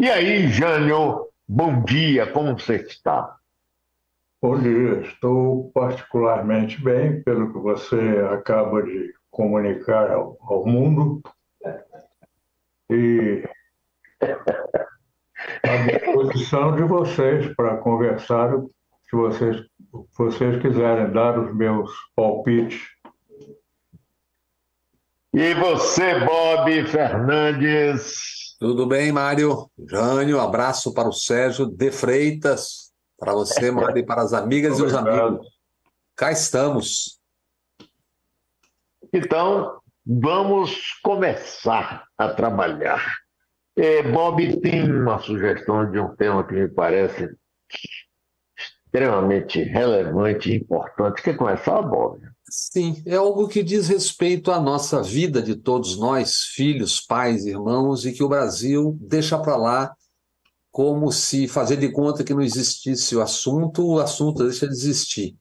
E aí, Jânio, bom dia, como você está? Bom dia, estou particularmente bem pelo que você acaba de comunicar ao mundo e à disposição de vocês para conversar, se vocês quiserem dar os meus palpites. E você, Bob Fernandes? Tudo bem, Mário? Jânio, abraço para o Sérgio de Freitas, para você, Mário, e para as amigas e os Obrigado. amigos. Cá estamos. Então, vamos começar a trabalhar. Bob tem uma sugestão de um tema que me parece extremamente relevante e importante. Quer começar, Bob? Sim, é algo que diz respeito à nossa vida de todos nós, filhos, pais, irmãos, e que o Brasil deixa para lá como se fazer de conta que não existisse o assunto deixa de existir.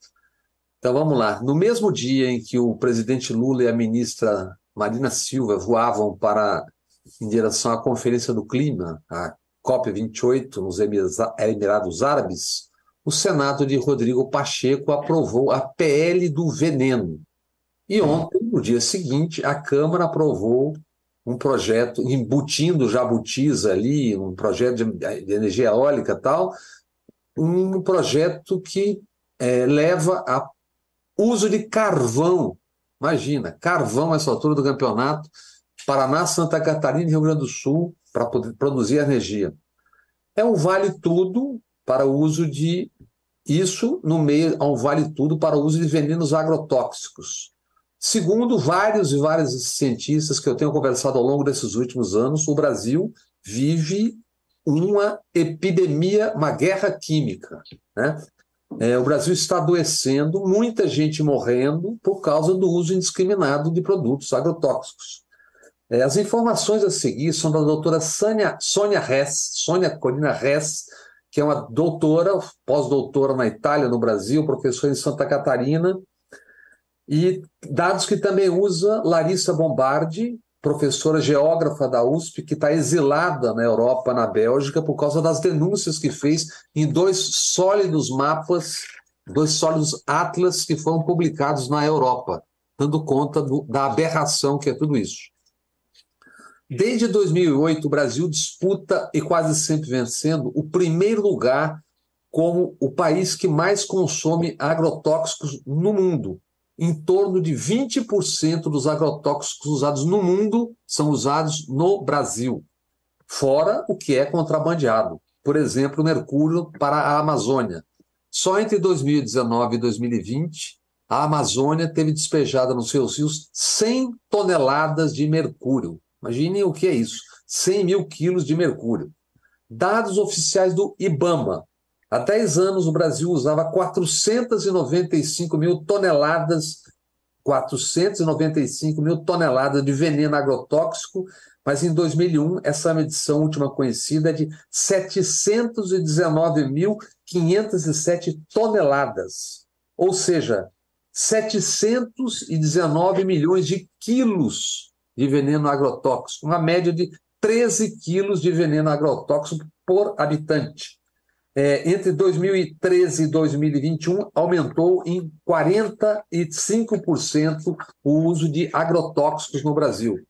Então vamos lá. No mesmo dia em que o presidente Lula e a ministra Marina Silva voavam em direção à Conferência do Clima, a COP28, nos Emirados Árabes, o Senado de Rodrigo Pacheco aprovou a PL do veneno. E ontem, no dia seguinte, a Câmara aprovou um projeto, embutindo jabutis ali, um projeto de energia eólica e tal, um projeto que leva a uso de carvão. Imagina, carvão essa altura do campeonato, Paraná, Santa Catarina e Rio Grande do Sul, para poder produzir energia. É um vale-tudo para o uso de isso, no meio a um vale-tudo para o uso de venenos agrotóxicos. Segundo vários e vários cientistas que eu tenho conversado ao longo desses últimos anos, o Brasil vive uma epidemia, uma guerra química, né? O Brasil está adoecendo, muita gente morrendo por causa do uso indiscriminado de produtos agrotóxicos. As informações a seguir são da doutora Sônia Corina Hess, que é uma doutora, pós-doutora na Itália, no Brasil, professora em Santa Catarina, e dados que também usa Larissa Bombardi, professora geógrafa da USP, que está exilada na Europa, na Bélgica, por causa das denúncias que fez em dois sólidos mapas, dois sólidos atlas que foram publicados na Europa, dando conta da aberração que é tudo isso. Desde 2008, o Brasil disputa, e quase sempre vencendo, o primeiro lugar como o país que mais consome agrotóxicos no mundo. Em torno de 20% dos agrotóxicos usados no mundo são usados no Brasil, fora o que é contrabandeado. Por exemplo, o mercúrio para a Amazônia. Só entre 2019 e 2020, a Amazônia teve despejada nos seus rios 100 toneladas de mercúrio. Imaginem o que é isso, 100 mil quilos de mercúrio. Dados oficiais do IBAMA. Há 10 anos, o Brasil usava 495 mil toneladas de veneno agrotóxico, mas em 2001, essa medição última conhecida é de 719.507 toneladas, ou seja, 719 milhões de quilos de veneno agrotóxico, uma média de 13 quilos de veneno agrotóxico por habitante. Entre 2013 e 2021, aumentou em 45% o uso de agrotóxicos no Brasil.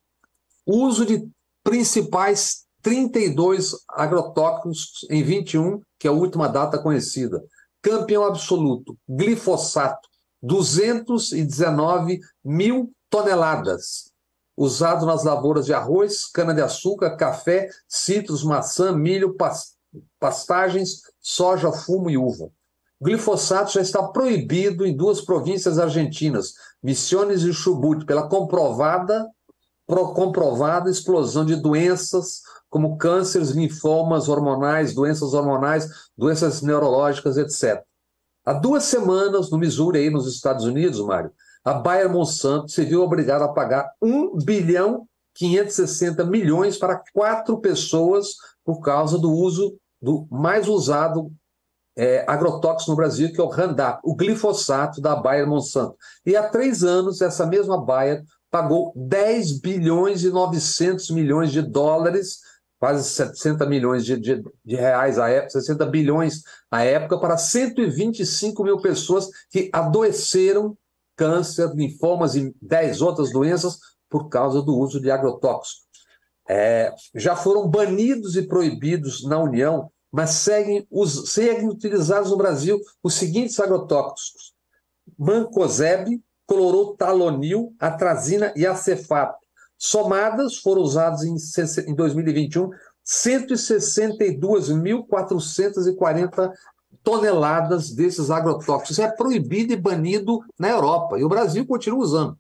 O uso de principais 32 agrotóxicos em 21, que é a última data conhecida. Campeão absoluto, glifosato, 219 mil toneladas. Usado nas lavouras de arroz, cana-de-açúcar, café, citros, maçã, milho, pastagens, soja, fumo e uva. O glifosato já está proibido em duas províncias argentinas, Misiones e Chubut, pela comprovada explosão de doenças como cânceres, linfomas hormonais, doenças neurológicas, etc. Há 2 semanas, no Missouri, aí nos Estados Unidos, Mário, a Bayer Monsanto se viu obrigada a pagar 1.560 bilhões para 4 pessoas por causa do uso do mais usado agrotóxico no Brasil, que é o Roundup, o glifosato da Bayer Monsanto. E há 3 anos, essa mesma Bayer pagou 10 bilhões e 900 milhões de dólares quase 60 milhões de reais à época, 60 bilhões à época, para 125 mil pessoas que adoeceram câncer, linfomas e 10 outras doenças por causa do uso de agrotóxicos. Já foram banidos e proibidos na União, mas seguem utilizados no Brasil os seguintes agrotóxicos: mancozeb, clorotalonil, atrazina e acefato. Somadas, foram usados em 2021 162.440 toneladas desses agrotóxicos. Isso é proibido e banido na Europa, e o Brasil continua usando.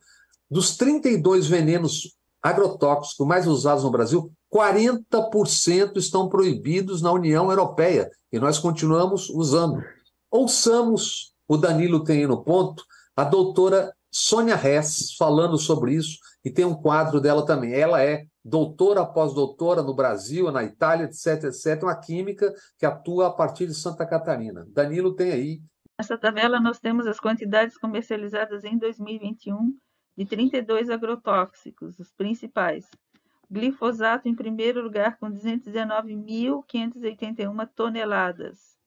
Dos 32 venenos agrotóxicos mais usados no Brasil, 40% estão proibidos na União Europeia, e nós continuamos usando. Ouçamos, o Danilo tem aí no ponto, a doutora Sônia Hess falando sobre isso, e tem um quadro dela também. Ela é doutora, pós-doutora no Brasil, na Itália, etc, etc, uma química que atua a partir de Santa Catarina. Danilo tem aí. Nessa tabela nós temos as quantidades comercializadas em 2021 de 32 agrotóxicos, os principais. Glifosato em primeiro lugar com 219.581 toneladas.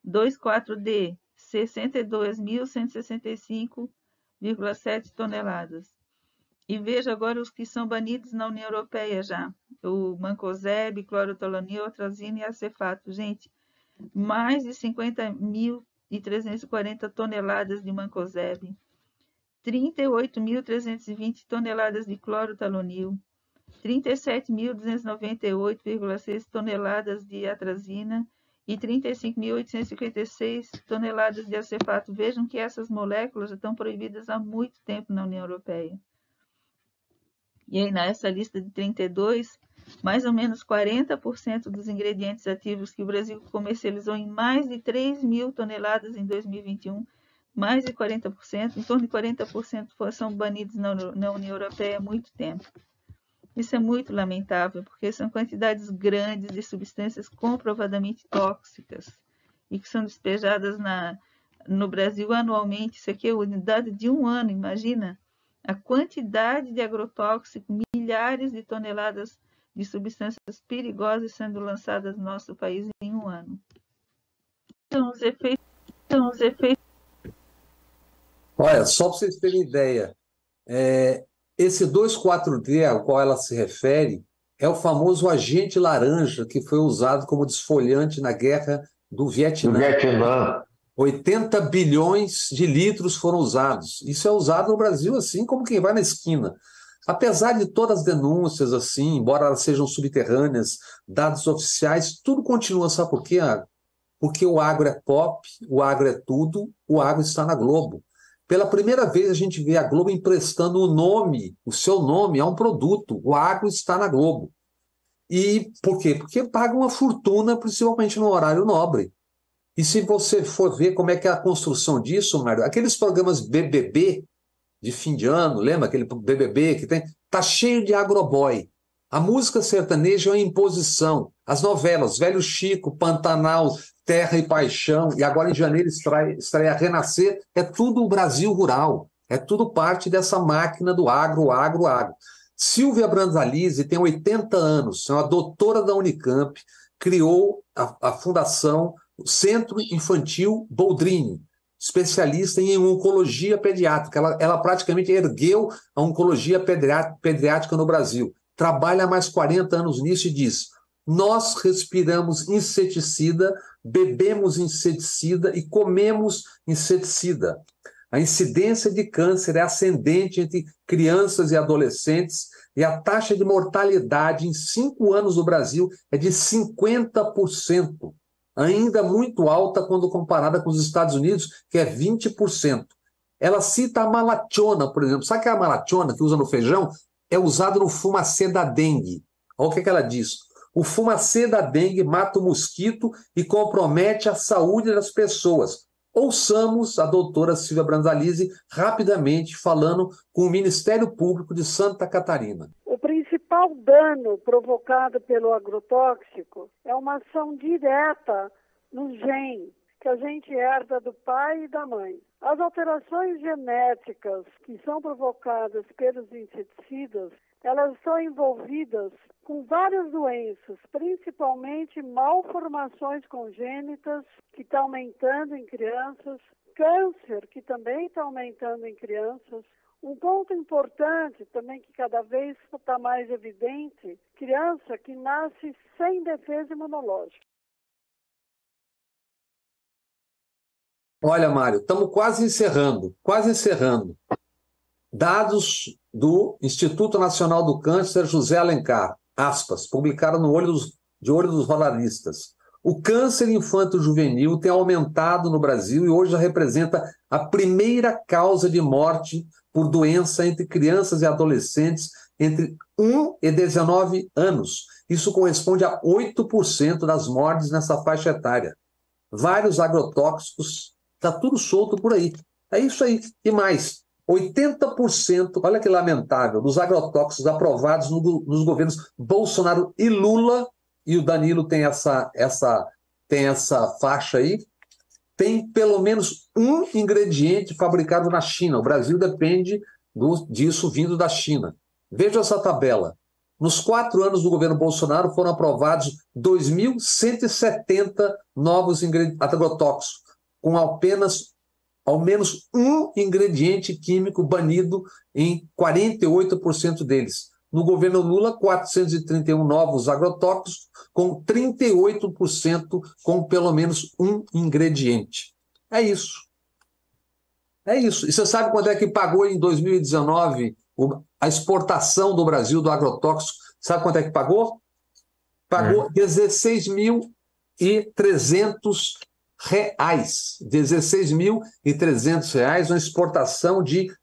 2,4-D, 62.165,7 toneladas. E veja agora os que são banidos na União Europeia já. O mancozeb, clorotalonil, atrazina e acefato. Gente, mais de 50.340 toneladas de mancozeb, 38.320 toneladas de clorotalonil, 37.298,6 toneladas de atrazina e 35.856 toneladas de acefato. Vejam que essas moléculas já estão proibidas há muito tempo na União Europeia. E aí, nessa lista de 32, mais ou menos 40% dos ingredientes ativos que o Brasil comercializou em mais de 3 mil toneladas em 2021, mais de 40%, em torno de 40% são banidos na União Europeia há muito tempo. Isso é muito lamentável, porque são quantidades grandes de substâncias comprovadamente tóxicas e que são despejadas no Brasil anualmente. Isso aqui é a unidade de um ano, imagina a quantidade de agrotóxico, milhares de toneladas de substâncias perigosas sendo lançadas no nosso país em um ano. Então, os efeitos... Olha, só para vocês terem ideia, esse 2,4-D ao qual ela se refere é o famoso agente laranja que foi usado como desfoliante na guerra do Vietnã. 80 bilhões de litros foram usados. Isso é usado no Brasil assim como quem vai na esquina. Apesar de todas as denúncias, assim, embora elas sejam subterrâneas, dados oficiais, tudo continua. Sabe por quê? Porque o agro é pop, o agro é tudo, o agro está na Globo. Pela primeira vez a gente vê a Globo emprestando o seu nome a um produto. O agro está na Globo. E por quê? Porque paga uma fortuna, principalmente no horário nobre. E se você for ver como é que é a construção disso, Mário, aqueles programas BBB de fim de ano, lembra aquele BBB que tem? Tá cheio de agroboy. A música sertaneja é uma imposição. As novelas, Velho Chico, Pantanal, Terra e Paixão, e agora em janeiro estreia Renascer, é tudo o Brasil rural. É tudo parte dessa máquina do agro. Silvia Brandalize tem 80 anos, é uma doutora da Unicamp, criou a fundação Centro Infantil Boldrini, especialista em oncologia pediátrica. Ela praticamente ergueu a oncologia pediátrica no Brasil. Trabalha há mais 40 anos nisso e diz: nós respiramos inseticida, bebemos inseticida e comemos inseticida. A incidência de câncer é ascendente entre crianças e adolescentes e a taxa de mortalidade em 5 anos no Brasil é de 50%. Ainda muito alta quando comparada com os Estados Unidos, que é 20%. Ela cita a malationa, por exemplo. Sabe que a malationa que usa no feijão é usada no fumacê da dengue? Olha o que ela diz. O fumacê da dengue mata o mosquito e compromete a saúde das pessoas. Ouçamos a doutora Silvia Brandalize rapidamente falando com o Ministério Público de Santa Catarina. O principal dano provocado pelo agrotóxico é uma ação direta no gene que a gente herda do pai e da mãe. As alterações genéticas que são provocadas pelos inseticidas, elas são envolvidas com várias doenças, principalmente malformações congênitas, que está aumentando em crianças, câncer, que também está aumentando em crianças. Um ponto importante também que cada vez está mais evidente, criança que nasce sem defesa imunológica. Olha, Mário, estamos quase encerrando, quase encerrando. Dados do Instituto Nacional do Câncer, José Alencar, aspas, publicaram no de Olho dos Rolaristas. O câncer infanto-juvenil tem aumentado no Brasil e hoje já representa a primeira causa de morte por doença entre crianças e adolescentes entre 1 e 19 anos. Isso corresponde a 8% das mortes nessa faixa etária. Vários agrotóxicos, está tudo solto por aí. É isso aí. E mais, 80%, olha que lamentável, dos agrotóxicos aprovados nos governos Bolsonaro e Lula, e o Danilo tem essa faixa aí, tem pelo menos um ingrediente fabricado na China. O Brasil depende disso vindo da China. Veja essa tabela. Nos 4 anos do governo Bolsonaro foram aprovados 2.170 novos agrotóxicos, com apenas ao menos um ingrediente químico banido em 48% deles. No governo Lula, 431 novos agrotóxicos, com 38% com pelo menos um ingrediente. É isso. É isso. E você sabe quanto é que pagou em 2019 a exportação do Brasil do agrotóxico? Sabe quanto é que pagou? Pagou R$16.300. R$16.300, uma exportação de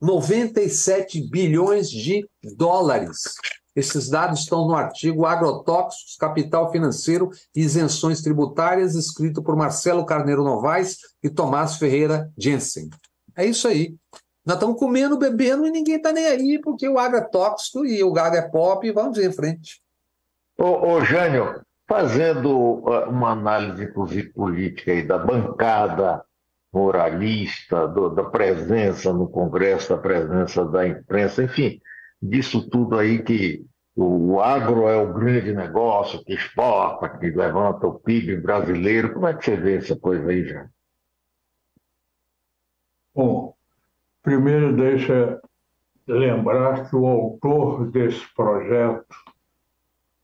97 bilhões de dólares. Esses dados estão no artigo Agrotóxicos, Capital Financeiro e Isenções Tributárias, escrito por Marcelo Carneiro Novaes e Tomás Ferreira Jensen. É isso aí. Nós estamos comendo, bebendo e ninguém está nem aí, porque o agro é tóxico e o agro é pop e vamos em frente. Ô Jânio, fazendo uma análise, inclusive, política aí da bancada moralista, da presença no Congresso, da presença da imprensa, enfim, disso tudo aí que o agro é o grande negócio, que exporta, que levanta o PIB brasileiro. Como é que você vê essa coisa aí, Jânio? Bom, primeiro deixa lembrar que o autor desse projeto,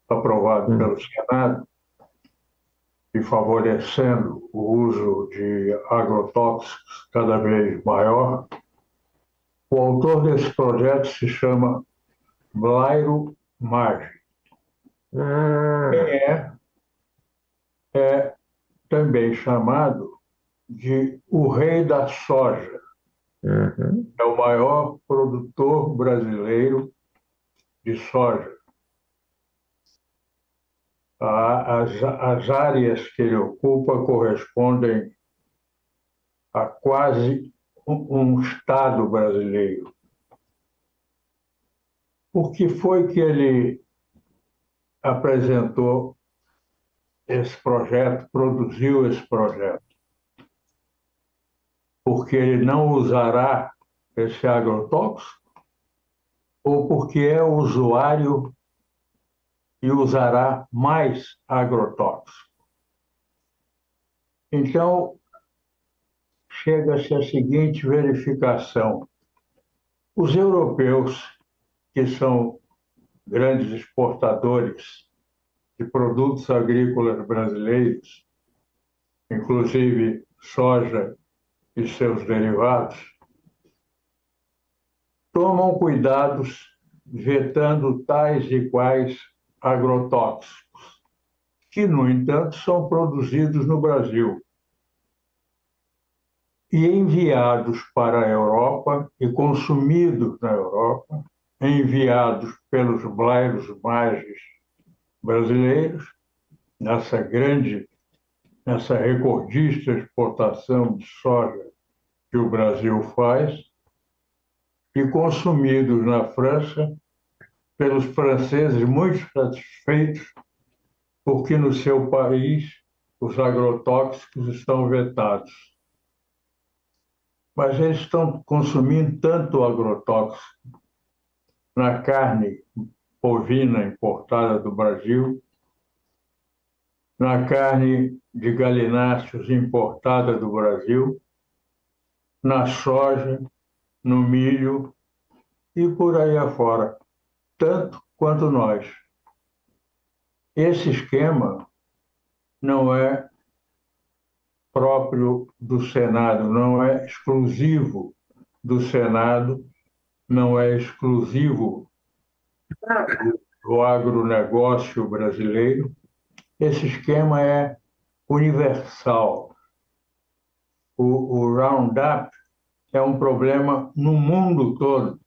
aprovado pelo Senado, e favorecendo o uso de agrotóxicos cada vez maior, o autor desse projeto se chama Blairo Maggi. Quem é também chamado de o rei da soja. É o maior produtor brasileiro de soja. As áreas que ele ocupa correspondem a quase um estado brasileiro. Por que foi que ele apresentou esse projeto, produziu esse projeto? Porque ele não usará esse agrotóxico? Ou porque é usuário e usará mais agrotóxico? Então, chega-se à seguinte verificação. Os europeus, que são grandes exportadores de produtos agrícolas brasileiros, inclusive soja e seus derivados, tomam cuidados vetando tais e quais agrotóxicos, que, no entanto, são produzidos no Brasil e enviados para a Europa e consumidos na Europa, enviados pelos Blairos Maggi brasileiros, nessa recordista exportação de soja que o Brasil faz, e consumidos na França pelos franceses muito satisfeitos, porque no seu país os agrotóxicos estão vetados. Mas eles estão consumindo tanto agrotóxico na carne bovina importada do Brasil, na carne de galináceos importada do Brasil, na soja, no milho e por aí afora, tanto quanto nós. Esse esquema não é próprio do Senado, não é exclusivo do Senado, não é exclusivo do agronegócio brasileiro. Esse esquema é universal. O Roundup é um problema no mundo todo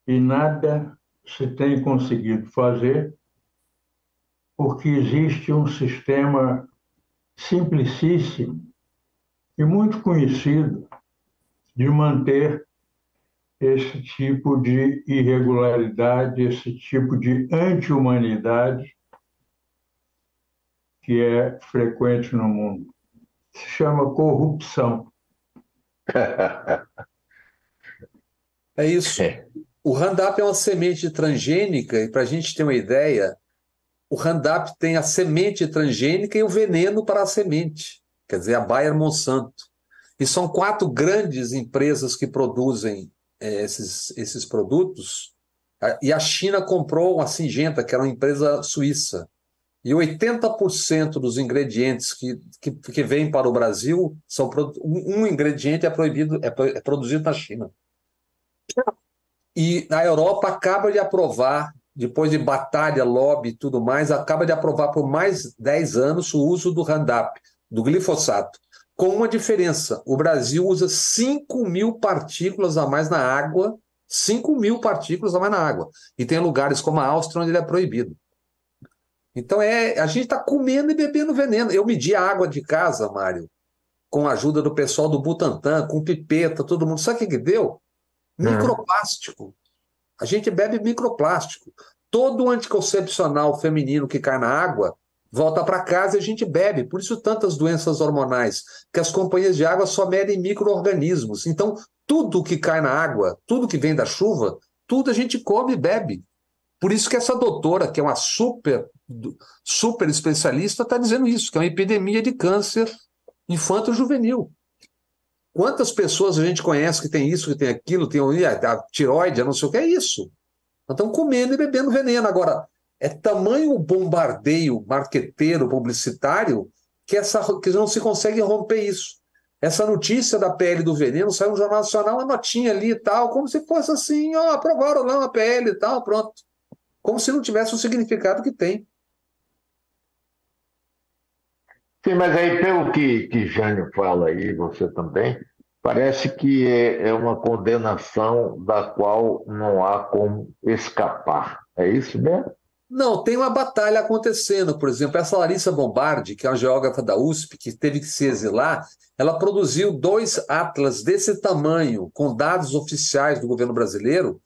e nada se tem conseguido fazer porque existe um sistema simplicíssimo e muito conhecido de manter esse tipo de irregularidade, esse tipo de anti-humanidade que é frequente no mundo. Se chama corrupção. É isso. O Roundup é uma semente transgênica, e para a gente ter uma ideia, o Roundup tem a semente transgênica e o veneno para a semente, quer dizer, a Bayer Monsanto. E são 4 grandes empresas que produzem esses produtos, e a China comprou uma Syngenta, que era uma empresa suíça. E 80% dos ingredientes que vêm para o Brasil, um ingrediente é proibido, é produzido na China. E a Europa acaba de aprovar, depois de batalha, lobby e tudo mais, acaba de aprovar por mais 10 anos o uso do Roundup, do glifosato, com uma diferença. O Brasil usa 5.000 partículas a mais na água, 5.000 partículas a mais na água. E tem lugares como a Áustria onde ele é proibido. Então a gente está comendo e bebendo veneno. Eu medi a água de casa, Mário, com a ajuda do pessoal do Butantan, com pipeta, todo mundo. Sabe o que deu? Microplástico. A gente bebe microplástico. Todo anticoncepcional feminino que cai na água volta para casa e a gente bebe. Por isso tantas doenças hormonais, que as companhias de água só medem micro-organismos. Então, tudo que cai na água, tudo que vem da chuva, tudo a gente come e bebe. Por isso que essa doutora, que é uma super especialista, está dizendo isso, que é uma epidemia de câncer infanto-juvenil. Quantas pessoas a gente conhece que tem isso, que tem aquilo, tem a tireoide, não sei o que é isso. Estão comendo e bebendo veneno. Agora, é tamanho bombardeio marqueteiro, publicitário, que não se consegue romper isso. Essa notícia da PL do veneno saiu no Jornal Nacional, uma notinha ali e tal, como se fosse assim, aprovaram lá uma PL e tal, pronto. Como se não tivesse o significado que tem. Sim, mas aí, pelo que Jânio fala aí, você também, parece que é uma condenação da qual não há como escapar. É isso mesmo? Não, tem uma batalha acontecendo. Por exemplo, essa Larissa Bombardi, que é uma geógrafa da USP, que teve que se exilar, ela produziu 2 atlas desse tamanho, com dados oficiais do governo brasileiro,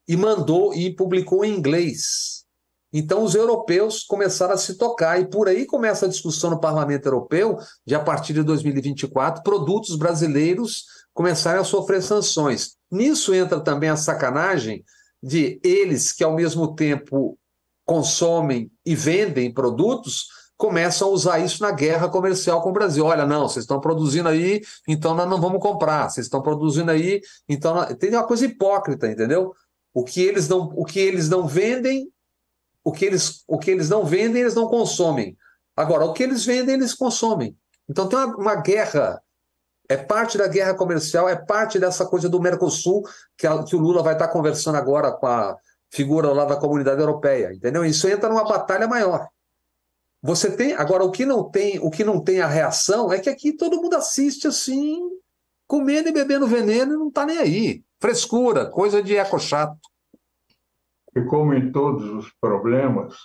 e mandou e publicou em inglês. Então os europeus começaram a se tocar, e por aí começa a discussão no Parlamento Europeu de, a partir de 2024, produtos brasileiros começarem a sofrer sanções. Nisso entra também a sacanagem de eles, que ao mesmo tempo consomem e vendem produtos, começam a usar isso na guerra comercial com o Brasil. Olha, não, vocês estão produzindo aí, então nós não vamos comprar. Vocês estão produzindo aí, então... Tem uma coisa hipócrita, entendeu? O que eles não vendem, eles não consomem. Agora, o que eles vendem, eles consomem. Então tem uma guerra, é parte da guerra comercial, é parte dessa coisa do Mercosul, que o Lula vai estar conversando agora com a figura lá da Comunidade Europeia, entendeu? Isso entra numa batalha maior. Você tem, agora, o que não tem a reação é que aqui todo mundo assiste assim, comendo e bebendo veneno e não está nem aí. Frescura, coisa de eco-chato. E como em todos os problemas,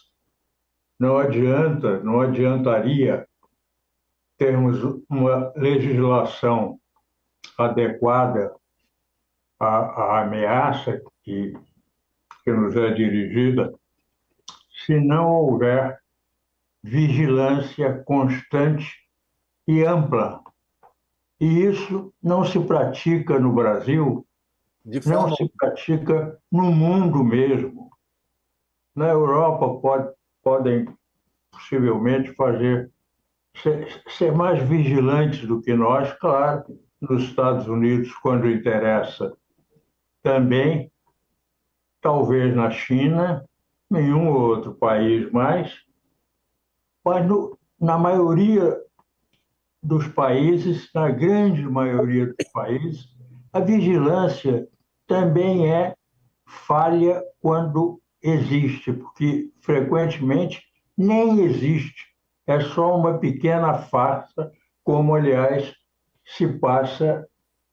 não adiantaria termos uma legislação adequada à ameaça que nos é dirigida, se não houver vigilância constante e ampla. E isso não se pratica no Brasil De não forma. se pratica no mundo mesmo. Na Europa podem possivelmente ser mais vigilantes do que nós, claro, nos Estados Unidos, quando interessa, também, talvez na China, nenhum outro país mais, mas na maioria dos países, na grande maioria dos países, a vigilância também é falha quando existe, porque frequentemente nem existe. É só uma pequena farsa, como, aliás, se passa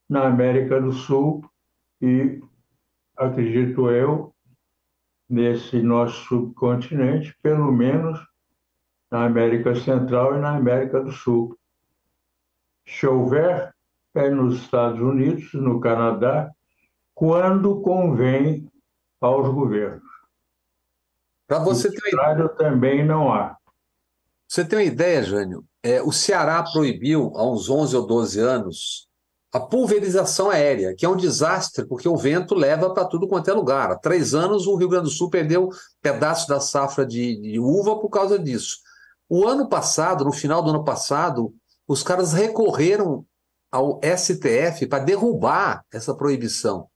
na América do Sul e, acredito eu, nesse nosso subcontinente, pelo menos na América Central e na América do Sul. Se houver, é nos Estados Unidos, no Canadá, quando convém aos governos. Para O você ter contrário também não há. Você tem uma ideia, Jânio? O Ceará proibiu, há uns 11 ou 12 anos, a pulverização aérea, que é um desastre, porque o vento leva para tudo quanto é lugar. Há 3 anos, o Rio Grande do Sul perdeu pedaços da safra de uva por causa disso. O ano passado, no final do ano passado, os caras recorreram ao STF para derrubar essa proibição.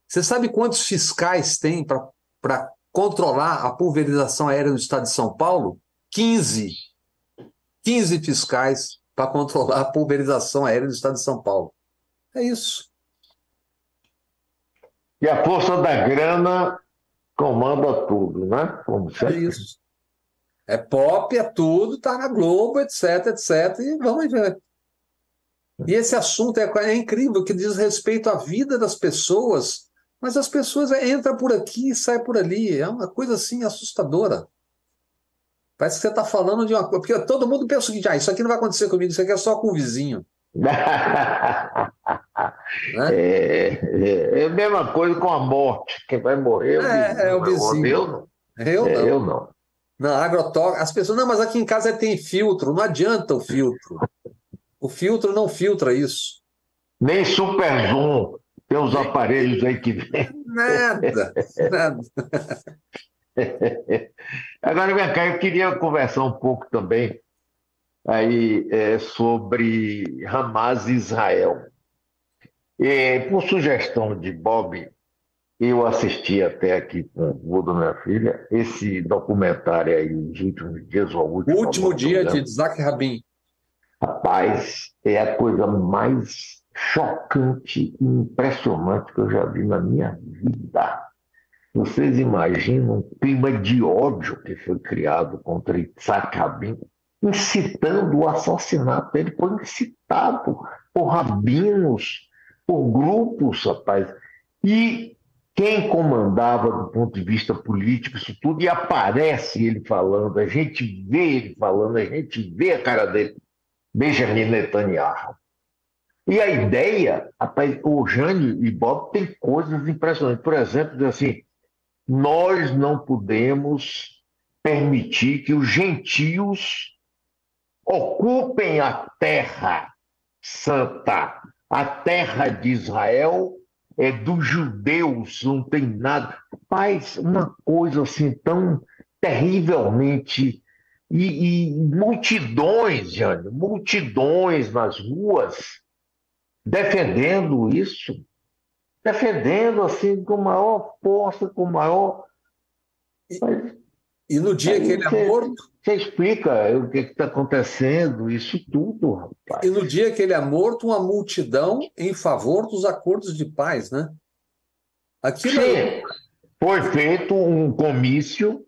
Você sabe quantos fiscais tem para controlar a pulverização aérea no estado de São Paulo? 15. 15 fiscais para controlar a pulverização aérea do estado de São Paulo. É isso. E a força da grana comanda tudo, né? Como É sempre. isso. É pop, é tudo, tá na Globo, etc, etc. E vamos ver. E esse assunto é incrível, que diz respeito à vida das pessoas, mas as pessoas entram por aqui e saem por ali. É uma coisa assim assustadora. Parece que você está falando de uma coisa. Porque todo mundo pensa o seguinte: isso aqui não vai acontecer comigo, isso aqui é só com o vizinho. Né? É a mesma coisa com a morte. Quem vai morrer é o vizinho. É o vizinho. Eu não. Eu não. Eu não. Não, agrotóxico. As pessoas, não, mas aqui em casa tem filtro. Não adianta o filtro. O filtro não filtra isso. Nem super zoom. Tem os aparelhos aí que vem. Nada, nada. Agora, vem cá, eu queria conversar um pouco também aí, sobre Hamas e Israel. Por sugestão de Bob, eu assisti até aqui com o vô da minha filha esse documentário aí, Os Últimos Dias, ou O último dia de Isaac Rabin. Rapaz, é a coisa mais chocante e impressionante que eu já vi na minha vida. Vocês imaginam o clima de ódio que foi criado contra Isaac Rabin, incitando o assassinato dele, foi incitado por rabinos, por grupos, rapaz. E quem comandava do ponto de vista político isso tudo, e aparece ele falando, a gente vê ele falando, a gente vê a cara dele, Benjamin Netanyahu. E a ideia, rapaz, o Jânio e Bob tem coisas impressionantes. Por exemplo, diz assim, nós não podemos permitir que os gentios ocupem a terra santa. A terra de Israel é dos judeus, não tem nada. Mas uma coisa assim tão terrivelmente... E multidões, Jânio, multidões nas ruas defendendo isso, defendendo assim com maior força, com maior... E no dia que ele é morto... Você explica o que está acontecendo, isso tudo, rapaz. E no dia que ele é morto, uma multidão em favor dos acordos de paz, né? Aquilo Sim, foi feito um comício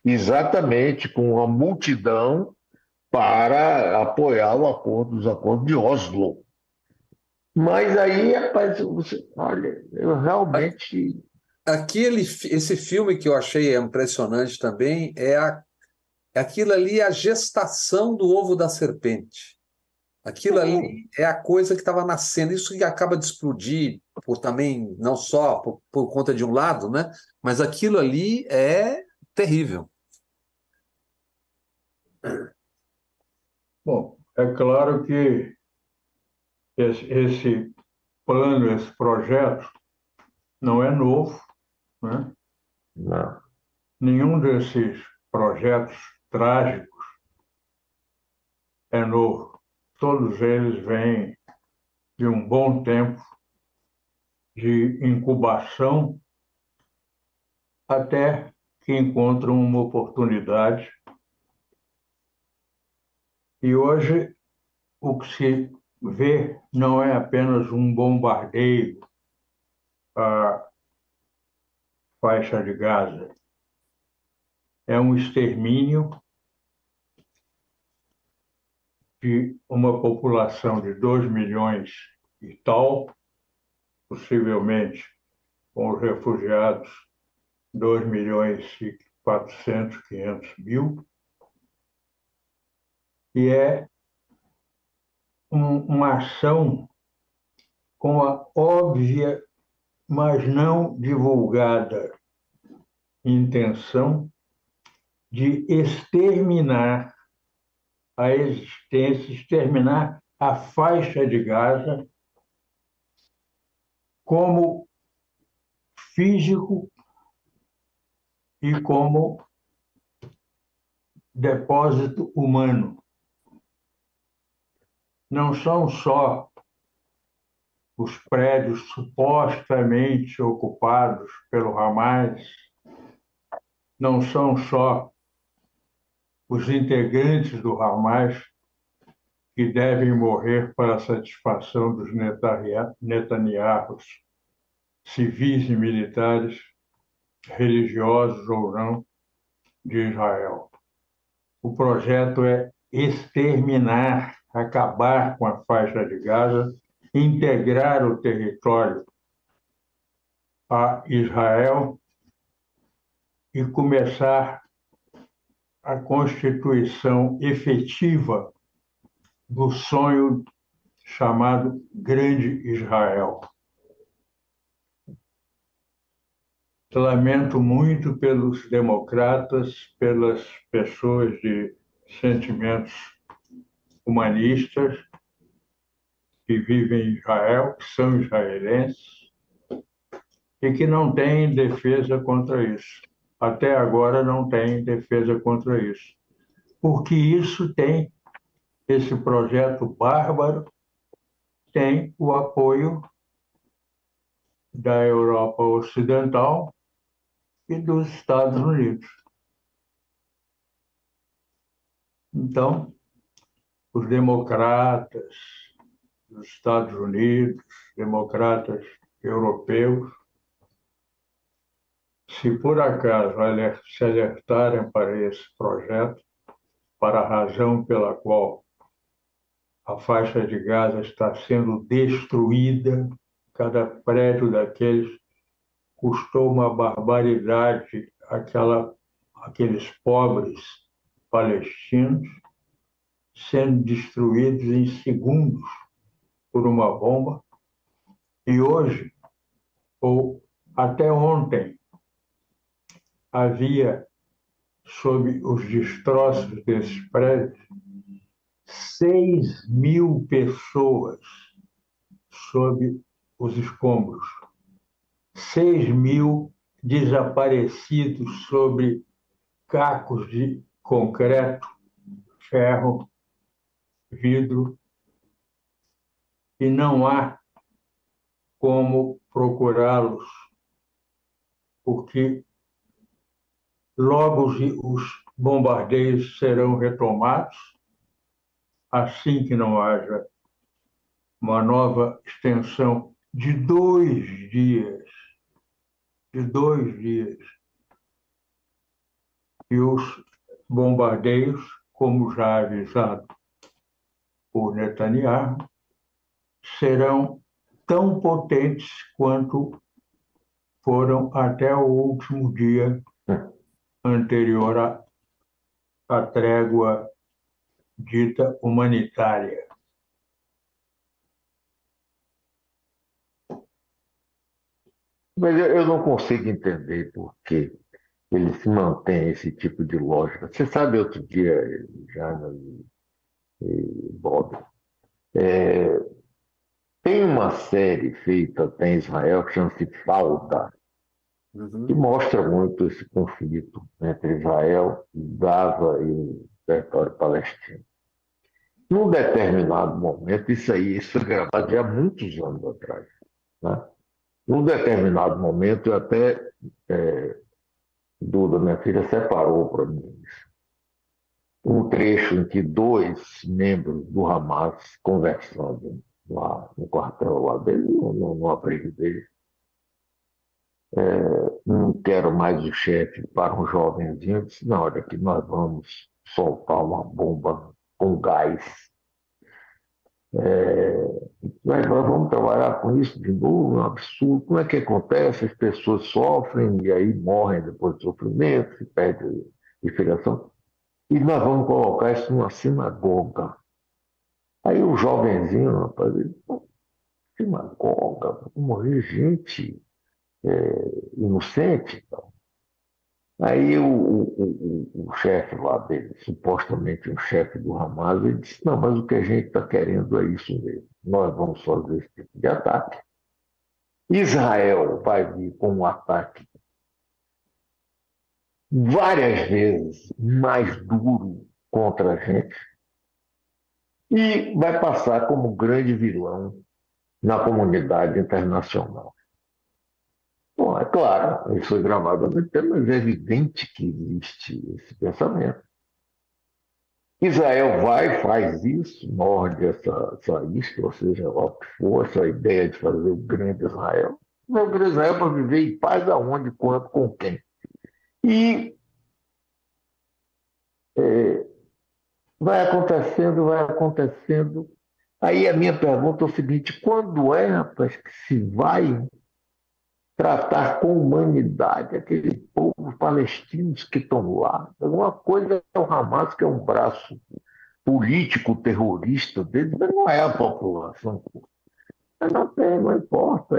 exatamente com uma multidão para apoiar os acordos de Oslo. Mas aí, rapaz, olha, eu realmente... Esse filme que eu achei impressionante também aquilo ali, a gestação do ovo da serpente. Aquilo ali é a coisa que estava nascendo. Isso que acaba de explodir por também, não só por conta de um lado, né? Mas aquilo ali é terrível. Bom, é claro que esse plano, esse projeto, não é novo, né? Não. Nenhum desses projetos trágicos é novo. Todos eles vêm de um bom tempo de incubação até que encontram uma oportunidade. E hoje o que se vê não é apenas um bombardeio à faixa de Gaza, é um extermínio de uma população de 2 milhões e tal, possivelmente com os refugiados 2 milhões e 400, 500 mil, e é uma ação com a óbvia, mas não divulgada intenção de exterminar a existência, exterminar a faixa de Gaza como físico e como depósito humano. Não são só os prédios supostamente ocupados pelo Hamas, não são só os integrantes do Hamas que devem morrer para a satisfação dos Netanyahus, civis e militares, religiosos ou não, de Israel. O projeto é exterminar, acabar com a faixa de Gaza, integrar o território a Israel e começar a constituição efetiva do sonho chamado Grande Israel. Lamento muito pelos democratas, pelas pessoas de sentimentos humanistas que vivem em Israel, que são israelenses, e que não têm defesa contra isso. Até agora não têm defesa contra isso. Porque isso tem, esse projeto bárbaro, tem o apoio da Europa Ocidental e dos Estados Unidos. Então, os democratas dos Estados Unidos, democratas europeus, se por acaso se alertarem para esse projeto, para a razão pela qual a faixa de Gaza está sendo destruída, cada prédio daqueles custou uma barbaridade aqueles pobres palestinos sendo destruídos em segundos por uma bomba. E hoje, ou até ontem, havia, sob os destroços desses prédios, 6.000 pessoas sob os escombros. 6.000 desaparecidos sobre cacos de concreto, ferro, vidro, e não há como procurá-los, porque logo os bombardeios serão retomados, assim que não haja uma nova extensão de 2 dias, e os bombardeios, como já avisado por Netanyahu, serão tão potentes quanto foram até o último dia anterior à trégua dita humanitária. Mas eu não consigo entender por que ele se mantém esse tipo de lógica. Você sabe, outro dia, Jana e Bob, Tem uma série feita em Israel que chama-se Falda, que mostra muito esse conflito entre Israel, Gaza e o território palestino. Num determinado momento, isso foi gravado já há muitos anos atrás, né? Num determinado momento, eu até, Duda, minha filha, separou para mim isso. Um trecho em que dois membros do Hamas conversando lá no quartel lá dele, no abrigo dele, não quero mais o chefe para um jovenzinho, disse, na hora que nós vamos soltar uma bomba com gás, nós vamos trabalhar com isso de novo, é um absurdo, como é que acontece? As pessoas sofrem e aí morrem depois do sofrimento, se perde a inspiração, e nós vamos colocar isso numa sinagoga. Aí o jovenzinho, rapaz, ele, sinagoga, morrer gente inocente, então. Aí o chefe lá dele, supostamente um chefe do Hamas, ele disse, não, mas o que a gente está querendo é isso mesmo. Nós vamos fazer esse tipo de ataque. Israel vai vir com um ataque várias vezes mais duro contra a gente e vai passar como grande vilão na comunidade internacional. Bom, é claro, isso foi gravado há muito tempo, mas é evidente que existe esse pensamento. Israel vai, faz isso, morde essa isca, ou seja, o que for, essa ideia de fazer o grande Israel. O grande Israel para viver em paz aonde, quando, com quem. E vai acontecendo, vai acontecendo. Aí a minha pergunta é o seguinte, quando é, rapaz, que se vai tratar com humanidade aqueles povos palestinos que estão lá? Uma coisa é o Hamas, que é um braço político terrorista deles, mas não é a população. Não tem, não importa.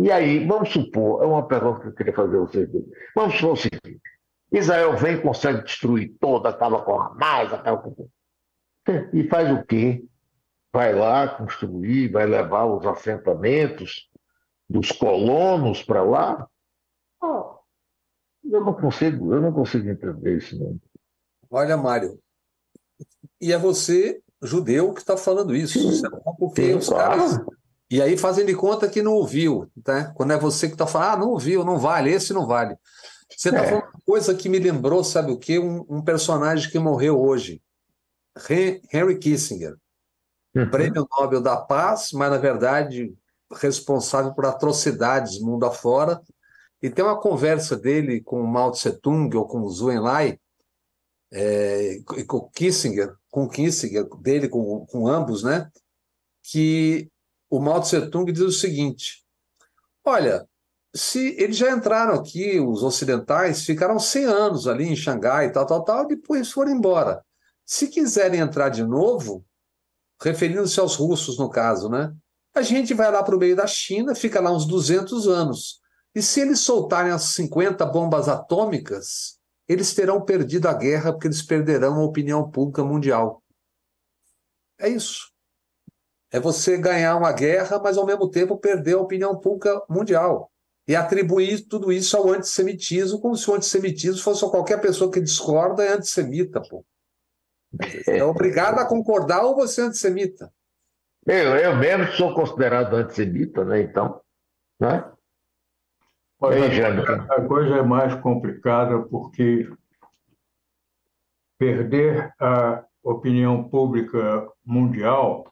E aí, vamos supor, é uma pergunta que eu queria fazer a vocês. Vamos supor o seguinte, Israel vem e consegue destruir toda, acaba com a Hamas, acaba com... E faz o quê? Vai lá construir, vai levar os assentamentos dos colonos para lá? Oh, eu não consigo entender isso, não. Olha, Mário, e é você, judeu, que está falando isso. Isso é bom porque Sim, os caras. claro. E aí fazem de conta que não ouviu, tá? Quando é você que está falando, não ouviu, não vale, esse não vale. Você está falando uma coisa que me lembrou, sabe o quê? Um personagem que morreu hoje, Henry Kissinger, Prêmio Nobel da Paz, mas na verdade responsável por atrocidades mundo afora. E tem uma conversa dele com o Mao Tse Tung ou com o Zhou Enlai, com Kissinger, dele com ambos, né? Que o Mao Tse Tung diz o seguinte: olha, se eles já entraram aqui, os ocidentais ficaram 100 anos ali em Xangai, tal, depois foram embora. Se quiserem entrar de novo, referindo-se aos russos no caso, né? A gente vai lá para o meio da China, fica lá uns 200 anos. E se eles soltarem as 50 bombas atômicas, eles terão perdido a guerra porque eles perderão a opinião pública mundial. É isso. É você ganhar uma guerra, mas ao mesmo tempo perder a opinião pública mundial. E atribuir tudo isso ao antissemitismo, como se o antissemitismo fosse só qualquer pessoa que discorda é antissemita, pô. É obrigado a concordar ou você é antissemita. Eu mesmo sou considerado antissemita, né? Então, né? A coisa é mais complicada porque perder a opinião pública mundial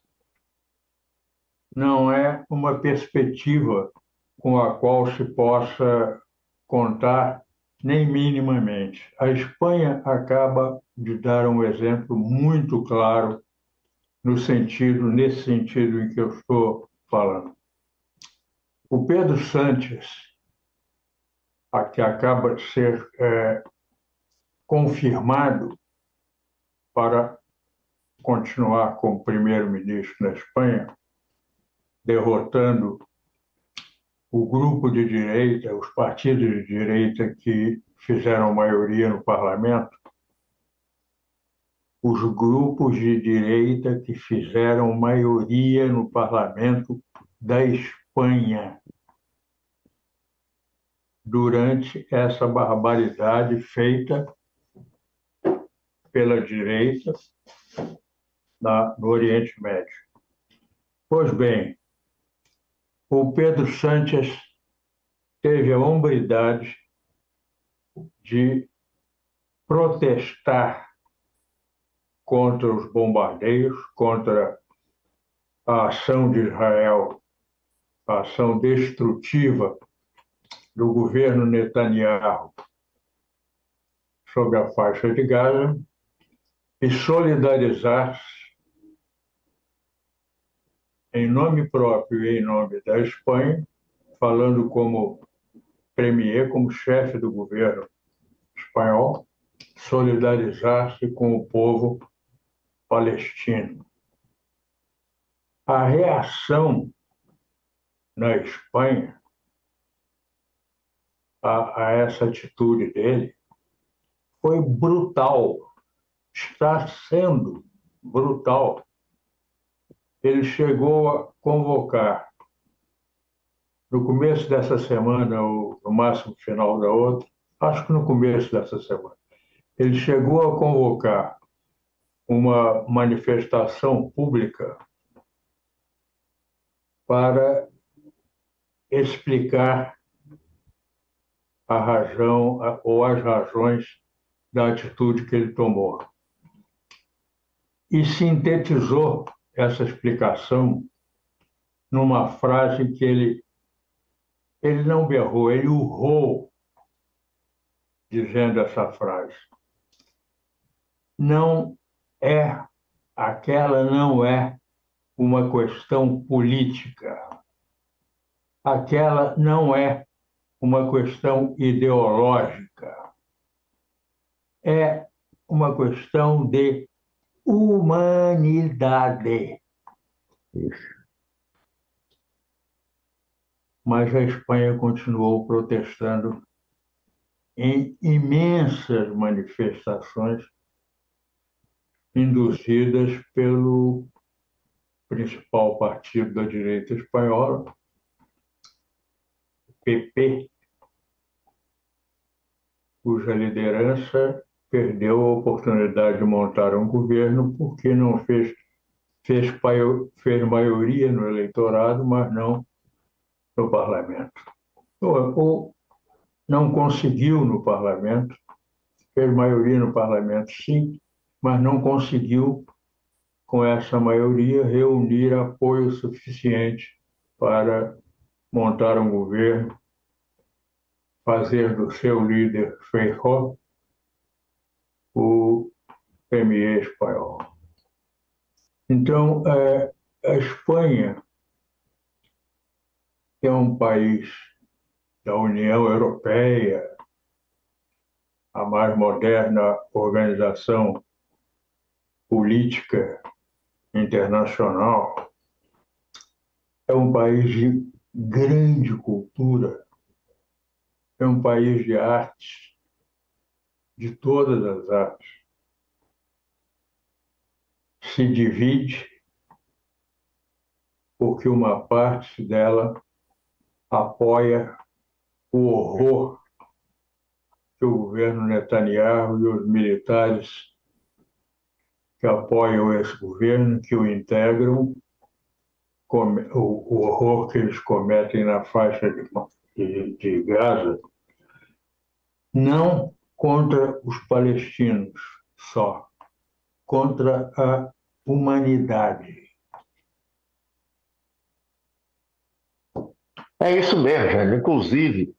não é uma perspectiva com a qual se possa contar nem minimamente. A Espanha acaba de dar um exemplo muito claro nesse sentido em que eu estou falando. O Pedro Sánchez, que acaba de ser confirmado para continuar como primeiro-ministro na Espanha, derrotando o grupo de direita, os partidos de direita que fizeram maioria no parlamento, os grupos de direita que fizeram maioria no parlamento da Espanha durante essa barbaridade feita pela direita no Oriente Médio. Pois bem, o Pedro Sánchez teve a hombridade de protestar contra os bombardeios, contra a ação de Israel, a ação destrutiva do governo Netanyahu sobre a faixa de Gaza, e solidarizar-se em nome próprio e em nome da Espanha, falando como premier, como chefe do governo espanhol, solidarizar-se com o povo palestino. A reação na Espanha a essa atitude dele foi brutal, está sendo brutal. Ele chegou a convocar, no começo dessa semana, ou no máximo final da outra, acho que no começo dessa semana, ele chegou a convocar uma manifestação pública para explicar a razão ou as razões da atitude que ele tomou. E sintetizou essa explicação numa frase que ele não berrou, ele urrou, dizendo essa frase. Aquela não é uma questão política. Aquela não é uma questão ideológica. É uma questão de humanidade. Isso. Mas a Espanha continuou protestando em imensas manifestações induzidas pelo principal partido da direita espanhola, PP, cuja liderança perdeu a oportunidade de montar um governo porque não fez maioria no eleitorado, mas não no parlamento. Ou não conseguiu no parlamento, fez maioria no parlamento, sim, mas não conseguiu, com essa maioria, reunir apoio suficiente para montar um governo, fazer do seu líder Feijóo o premier espanhol. Então, a Espanha é um país da União Europeia, a mais moderna organização política internacional. É um país de grande cultura, é um país de artes, de todas as artes. Se divide porque uma parte dela apoia o horror que o governo Netanyahu e os militares que apoiam esse governo, que o integram, o horror que eles cometem na faixa de Gaza, não contra os palestinos só, contra a humanidade. É isso mesmo, Jânio. Inclusive,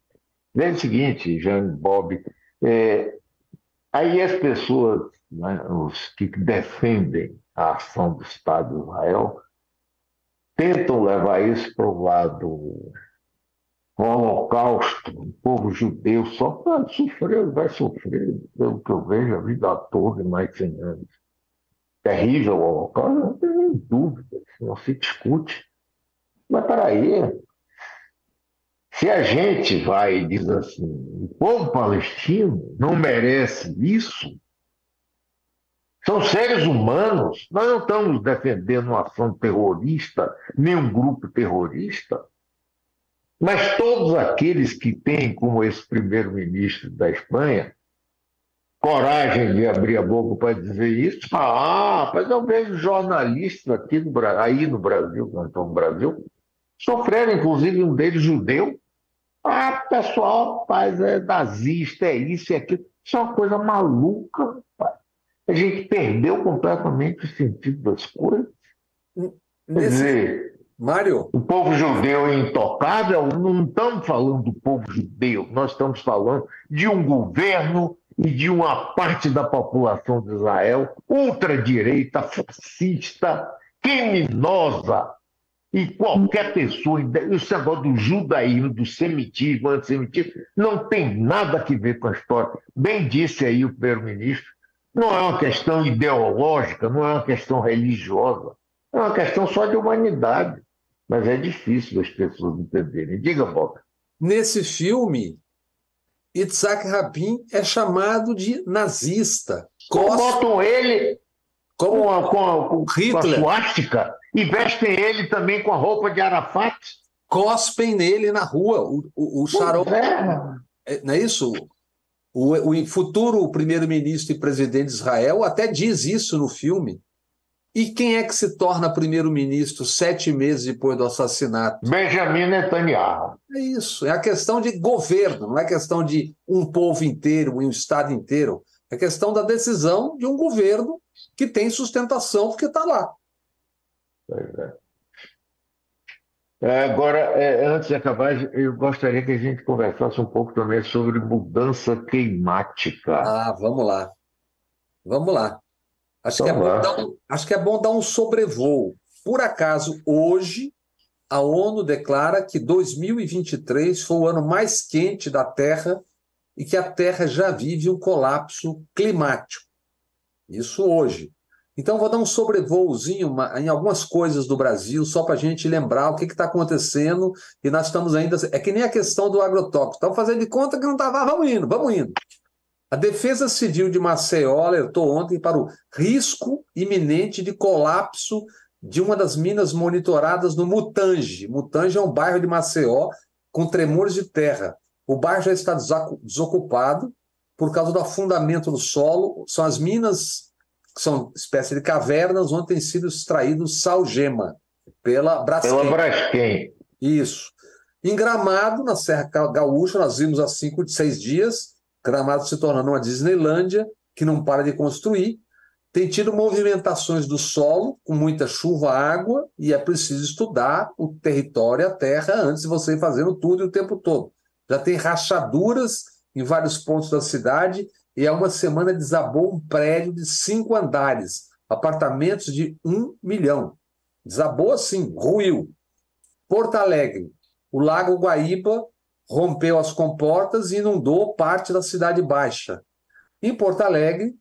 é o seguinte, Jânio, Bob, aí as pessoas, né, os que defendem a ação do Estado de Israel, tentam levar isso para o lado do Holocausto, o povo judeu só sofreu, vai sofrer, pelo que eu vejo, a vida toda, mais de 100 anos. Terrível o Holocausto, não tem nem dúvida, não se discute. Mas, peraí, se a gente vai e diz assim, o povo palestino não merece isso, São seres humanos. Nós não estamos defendendo uma ação terrorista, nem um grupo terrorista. Mas todos aqueles que têm, como esse primeiro-ministro da Espanha, coragem de abrir a boca para dizer isso, mas eu vejo jornalistas aqui aí no Brasil, nós estamos no Brasil, sofreram, inclusive um deles judeu. Pessoal, rapaz, é nazista, é isso e aquilo. Isso é uma coisa maluca, rapaz. A gente perdeu completamente o sentido das coisas. Quer dizer, Mário, o povo judeu é intocável, não estamos falando do povo judeu, nós estamos falando de um governo e de uma parte da população de Israel ultradireita, fascista, criminosa. E qualquer pessoa, esse negócio do judaísmo, do semitismo, antissemitismo, não tem nada a ver com a história. Bem disse aí o primeiro-ministro, não é uma questão ideológica, não é uma questão religiosa, é uma questão só de humanidade. Mas é difícil as pessoas entenderem. Diga, Bob. nesse filme, Yitzhak Rabin é chamado de nazista. Botam ele como com a Hitler. suástica e vestem ele também com a roupa de Arafat. Cospem nele na rua. O Sharon. Não é isso? O futuro primeiro-ministro e presidente de Israel até diz isso no filme. E quem é que se torna primeiro-ministro 7 meses depois do assassinato? Benjamin Netanyahu. É isso. É a questão de governo, não é questão de um povo inteiro, um estado inteiro. É questão da decisão de um governo que tem sustentação porque está lá. Agora, antes de acabar, eu gostaria que a gente conversasse um pouco também sobre mudança climática. Vamos lá. Vamos lá. Acho que é bom dar um sobrevoo. Por acaso, hoje, a ONU declara que 2023 foi o ano mais quente da Terra e que a Terra já vive um colapso climático. Isso hoje. Então, vou dar um sobrevoozinho em algumas coisas do Brasil, só para a gente lembrar o que está acontecendo, e nós estamos ainda... É que nem a questão do agrotóxico. Estamos fazendo de conta que não estava... Vamos indo. A Defesa Civil de Maceió alertou ontem para o risco iminente de colapso de uma das minas monitoradas no Mutange. Mutange é um bairro de Maceió com tremores de terra. O bairro já está desocupado por causa do afundamento do solo. São as minas que são espécie de cavernas onde tem sido extraído sal-gema pela Braskem. Pela Braskem. Isso. Em Gramado, na Serra Gaúcha, nós vimos há 5, 6 dias, Gramado se tornando uma Disneylândia, que não para de construir. Tem tido movimentações do solo, com muita chuva, água, e é preciso estudar o território, a terra, antes de você ir fazendo tudo e o tempo todo. Já tem rachaduras em vários pontos da cidade, e há uma semana desabou um prédio de 5 andares, apartamentos de 1 milhão. Desabou assim, ruiu. Porto Alegre, o Lago Guaíba rompeu as comportas e inundou parte da Cidade Baixa. Em Porto Alegre,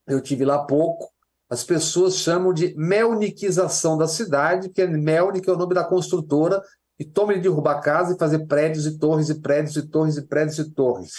eu tive lá há pouco, as pessoas chamam de melniquização da cidade, que é Melnick, que é o nome da construtora, e toma de derrubar casa e fazer prédios e torres e prédios e torres e prédios e torres.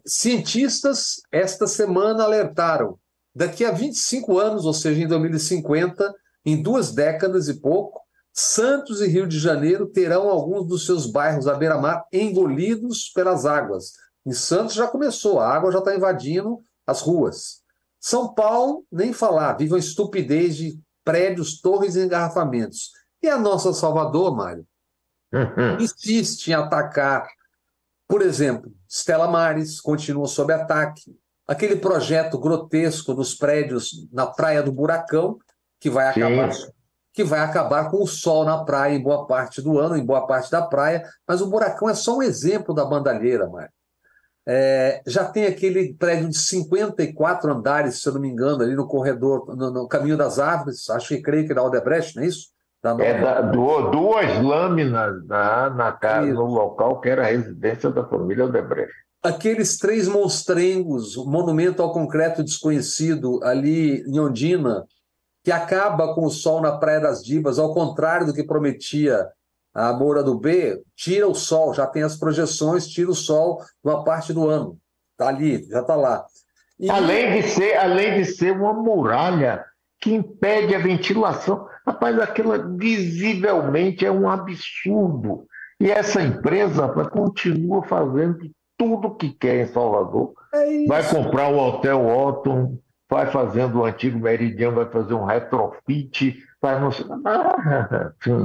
Cientistas, esta semana, alertaram, daqui a 25 anos, ou seja, em 2050, em 2 décadas e pouco, Santos e Rio de Janeiro terão alguns dos seus bairros à beira-mar engolidos pelas águas. Em Santos já começou, a água já está invadindo as ruas. São Paulo, nem falar, vive uma estupidez de prédios, torres e engarrafamentos. E a nossa Salvador, Mário, insiste em atacar, por exemplo, Stella Maris continua sob ataque, aquele projeto grotesco dos prédios na Praia do Buracão, que vai acabar com o sol na praia em boa parte do ano, em boa parte da praia, mas o Buracão é só um exemplo da bandalheira, Mário. Já tem aquele prédio de 54 andares, se eu não me engano, ali no corredor, no Caminho das Árvores, creio que da Odebrecht, não é isso? 2 lâminas na casa, no local que era a residência da família Odebrecht. Aqueles 3 monstrengos, o monumento ao concreto desconhecido ali em Ondina, que acaba com o sol na Praia das Divas, ao contrário do que prometia a Moura do B, tira o sol, já tem as projeções, tira o sol uma parte do ano. Está ali, já está lá. Além de ser uma muralha que impede a ventilação. Rapaz, aquilo visivelmente é um absurdo. E essa empresa continua fazendo tudo o que quer em Salvador. Vai comprar o Hotel Otton, vai fazendo o antigo Meridian, vai fazer um retrofit.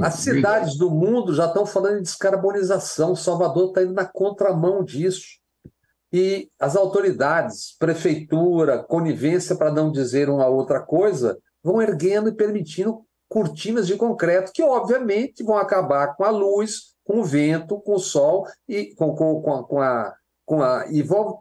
As cidades do mundo já estão falando em descarbonização. Salvador está indo na contramão disso. E as autoridades, prefeitura, conivência, para não dizer uma outra coisa, vão erguendo e permitindo cortinas de concreto que, obviamente, vão acabar com a luz, com o vento, com o sol e e vão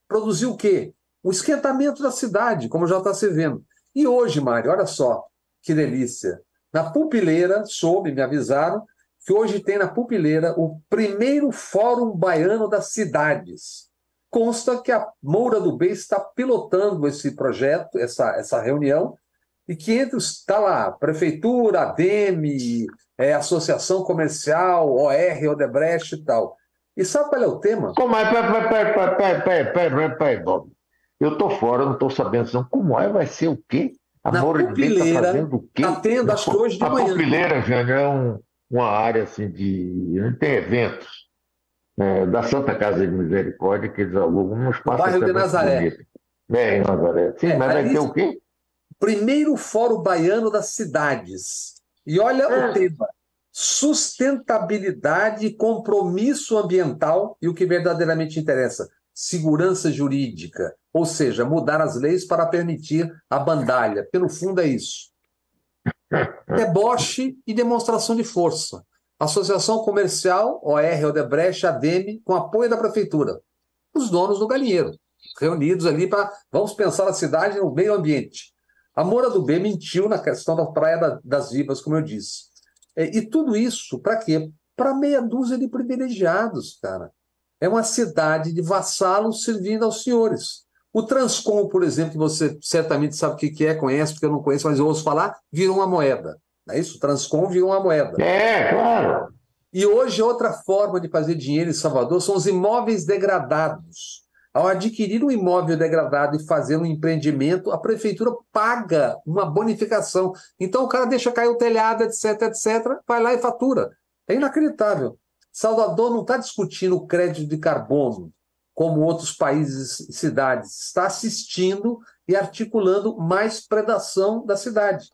produzir o quê? O esquentamento da cidade, como já está se vendo. E hoje, Mário, olha só que delícia. Na Pupileira, me avisaram, que hoje tem na Pupileira o primeiro Fórum Baiano das Cidades. Consta que a Moura do B está pilotando esse projeto, essa reunião, e que está lá, Prefeitura, ADEME, Associação Comercial, OR, Odebrecht e tal. E sabe qual é o tema? Peraí, Bob. Eu estou fora, não estou sabendo. Como é? Vai ser o quê? A Moura do B está fazendo o quê? Está tendo, acho que hoje de manhã. A Pupileira, Jânio, é uma área assim, tem eventos. Da Santa Casa de Misericórdia, que eles alugam num espaço... No bairro de Nazaré. Em Nazaré. Sim, mas vai ter o quê? Primeiro Fórum Baiano das Cidades. E olha o tema: sustentabilidade e compromisso ambiental, e o que verdadeiramente interessa, segurança jurídica. Ou seja, mudar as leis para permitir a bandalha. Porque, no fundo, é isso. Deboche e demonstração de força. Associação Comercial, OR, Odebrecht, ADEME, com apoio da Prefeitura. Os donos do galinheiro, reunidos ali para... Vamos pensar a cidade no meio ambiente. A Moura do B mentiu na questão da Praia das Vivas, como eu disse. E tudo isso, para quê? Para meia dúzia de privilegiados, cara. É uma cidade de vassalos servindo aos senhores. O Transcom, por exemplo, que você certamente sabe o que é, conhece, porque eu não conheço, mas eu ouço falar, virou uma moeda. Não é isso? O Transcom virou uma moeda. Claro. E hoje, outra forma de fazer dinheiro em Salvador são os imóveis degradados. Ao adquirir um imóvel degradado e fazer um empreendimento, a prefeitura paga uma bonificação. Então, o cara deixa cair o telhado, etc., vai lá e fatura. É inacreditável. Salvador não está discutindo o crédito de carbono, como outros países e cidades. Está assistindo e articulando mais predação da cidade.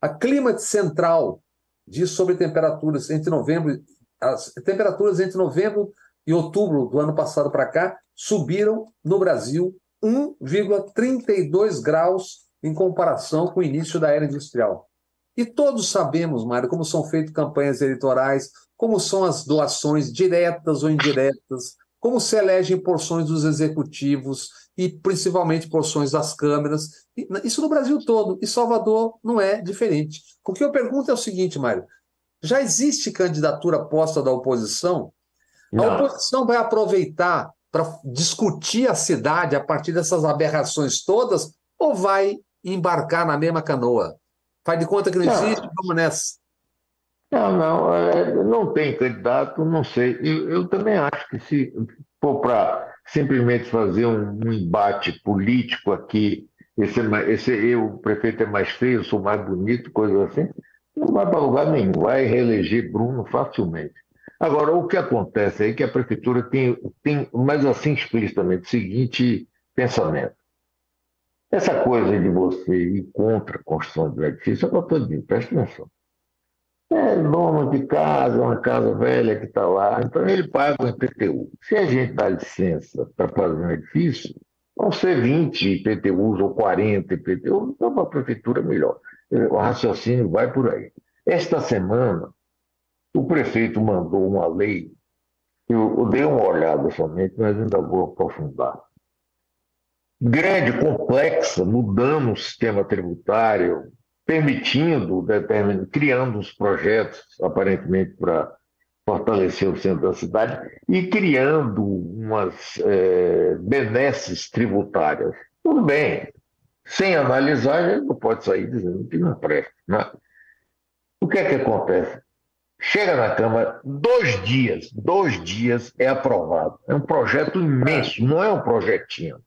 A Climate Central diz sobre temperaturas entre novembro... As temperaturas entre novembro e outubro do ano passado para cá subiram no Brasil 1,32 graus em comparação com o início da era industrial. E todos sabemos, Mário, como são feitas campanhas eleitorais, como são as doações diretas ou indiretas, como se elegem porções dos executivos e principalmente porções das câmeras. Isso no Brasil todo. E Salvador não é diferente. O que eu pergunto é o seguinte, Mário. Já existe candidatura posta da oposição? Não. A oposição vai aproveitar para discutir a cidade a partir dessas aberrações todas ou vai embarcar na mesma canoa? Faz de conta que não existe, vamos nessa. Não tem candidato, não sei. Eu também acho que se for para simplesmente fazer um embate político aqui, o prefeito é mais feio, eu sou mais bonito, coisa assim, não vai para lugar nenhum, vai reeleger Bruno facilmente. Agora, o que acontece aí é que a prefeitura tem mas assim explicitamente, o seguinte pensamento. Essa coisa de você ir contra a construção do edifício, eu estou dizendo, presta atenção. É dono de casa, uma casa velha que está lá, então ele paga o IPTU. Se a gente dá licença para fazer um edifício, vão ser 20 IPTUs ou 40 IPTUs, então para a prefeitura é melhor. O raciocínio vai por aí. Esta semana, o prefeito mandou uma lei, eu dei uma olhada somente, mas ainda vou aprofundar. Grande, complexa, mudando o sistema tributário, criando uns projetos, aparentemente, para fortalecer o centro da cidade e criando umas benesses tributárias. Tudo bem, sem analisar, a gente não pode sair dizendo que não presta. Né? O que é que acontece? Chega na Câmara, 2 dias é aprovado. É um projeto imenso, não é um projetinho.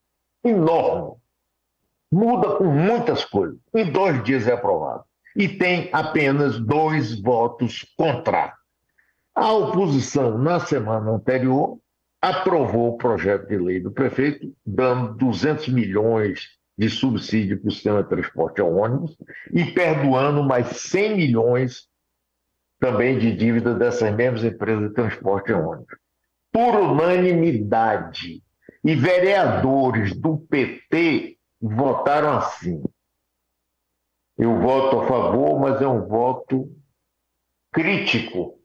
enorme. Muda com muitas coisas. Em 2 dias é aprovado. E tem apenas 2 votos contrários. A oposição, na semana anterior, aprovou o projeto de lei do prefeito, dando 200 milhões de subsídio para o sistema de transporte ao ônibus e perdoando mais 100 milhões também de dívida dessas mesmas empresas de transporte ao ônibus. Por unanimidade. E vereadores do PT votaram assim. Eu voto a favor, mas é um voto crítico.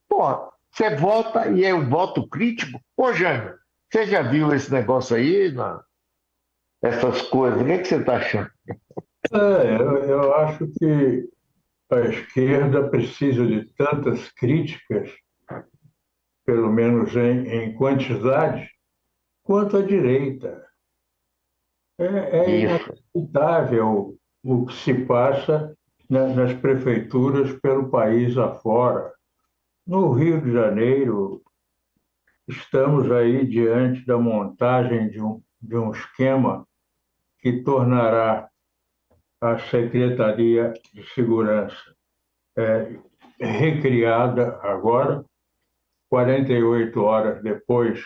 Porra, você vota e é um voto crítico? Ô, Jânio, você já viu esse negócio aí? Essas coisas, o que você está achando? Eu acho que a esquerda precisa de tantas críticas, pelo menos em quantidade, quanto a direita. É inacreditável o que se passa nas prefeituras pelo país afora. No Rio de Janeiro, estamos aí diante da montagem de um esquema que tornará a Secretaria de Segurança recriada agora, 48 horas depois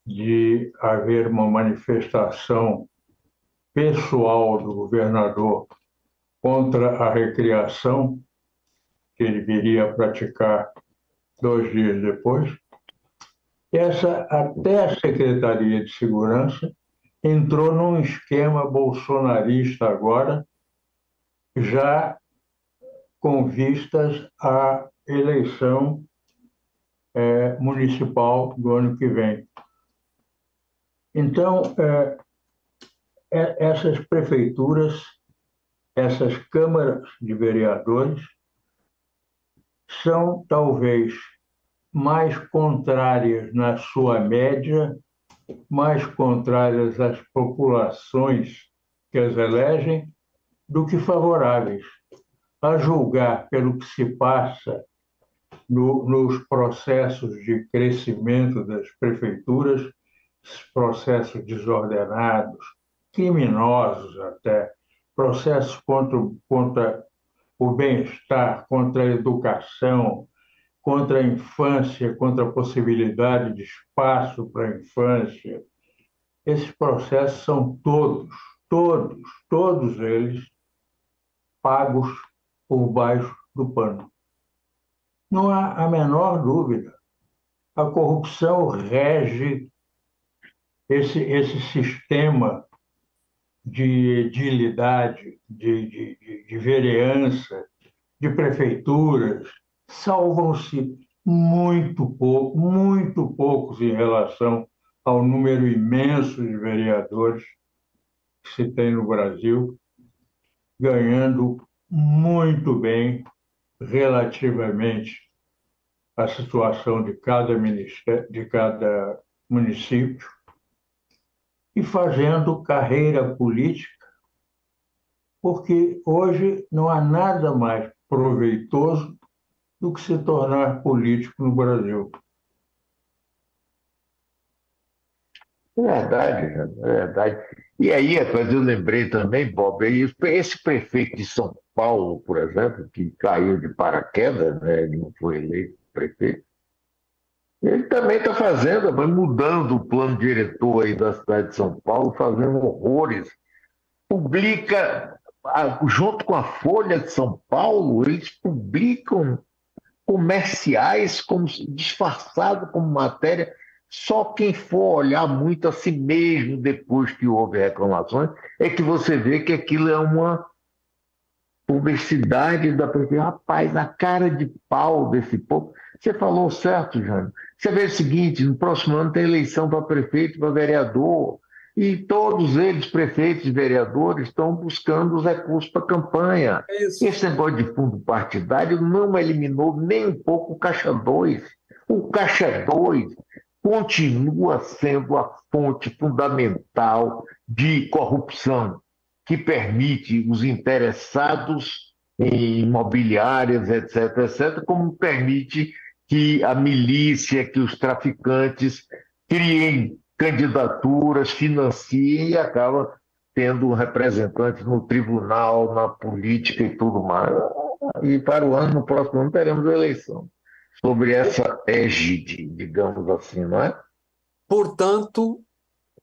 de haver uma manifestação pessoal do governador contra a recriação, que ele viria a praticar 2 dias depois. Até a Secretaria de Segurança entrou num esquema bolsonarista agora, já com vistas à eleição municipal do ano que vem. Então, essas prefeituras, essas câmaras de vereadores, são talvez mais contrárias na sua média, mais contrárias às populações que as elegem, do que favoráveis. A julgar pelo que se passa nos processos de crescimento das prefeituras, processos desordenados, criminosos até, processos contra o bem-estar, contra a educação, contra a infância, contra a possibilidade de espaço para a infância. Esses processos são todos eles pagos por baixo do pano. Não há a menor dúvida. A corrupção rege esse sistema de edilidade, de vereança, de prefeituras. Salvam-se muito poucos em relação ao número imenso de vereadores que se tem no Brasil, ganhando muito bem relativamente à situação de cada município e fazendo carreira política, porque hoje não há nada mais proveitoso do que se tornar político no Brasil. É verdade, é verdade. E aí, rapaz, eu lembrei também, Bob, esse prefeito de São Paulo, por exemplo, que caiu de paraquedas, né, ele não foi eleito prefeito, ele também está fazendo, mudando o plano diretor aí da cidade de São Paulo, fazendo horrores. Publica, junto com a Folha de São Paulo, eles publicam comerciais como disfarçado como matéria. Só quem for olhar muito a si mesmo depois que houve reclamações é que você vê que aquilo é uma publicidade da prefeitura. Rapaz, a cara de pau desse povo. Você falou certo, Jânio. Você vê o seguinte, no próximo ano tem eleição para prefeito e para vereador, e todos eles, prefeitos e vereadores, estão buscando os recursos para a campanha. Esse negócio de fundo partidário não eliminou nem um pouco o Caixa 2. O Caixa 2 continua sendo a fonte fundamental de corrupção que permite os interessados em imobiliárias, etc., como permite que a milícia, que os traficantes criem candidaturas, financia e acaba tendo representantes no tribunal, na política e tudo mais. E para o ano, no próximo ano, teremos a eleição sobre essa égide, digamos assim, não é? Portanto,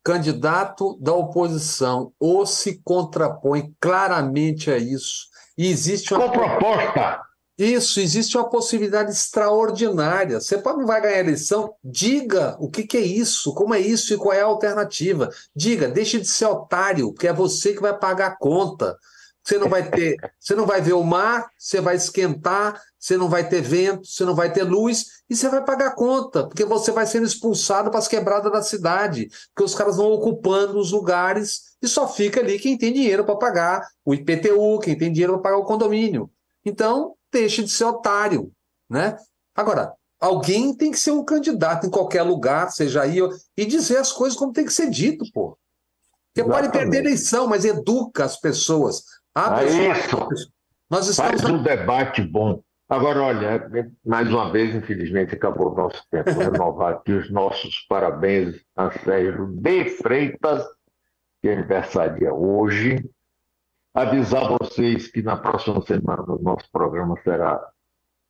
candidato da oposição ou se contrapõe claramente a isso. E existe Com proposta. Isso, existe uma possibilidade extraordinária. Você não vai ganhar a eleição, diga o que é isso, como é isso e qual é a alternativa. Diga, deixe de ser otário, porque é você que vai pagar a conta. Você não vai ver o mar, você vai esquentar, você não vai ter vento, você não vai ter luz e você vai pagar a conta, porque você vai sendo expulsado para as quebradas da cidade, porque os caras vão ocupando os lugares e só fica ali quem tem dinheiro para pagar o IPTU, quem tem dinheiro para pagar o condomínio. Então, deixe de ser otário, né? Agora, alguém tem que ser um candidato em qualquer lugar, seja aí, e dizer as coisas como tem que ser dito, pô. Porque pode perder a eleição, mas educa as pessoas. Isso. Nós estamos... Faz um debate bom. Agora, olha, mais uma vez, infelizmente, acabou o nosso tempo. Renovar aqui os nossos parabéns a Sérgio de Freitas, que aniversaria hoje. Avisar vocês que na próxima semana o nosso programa será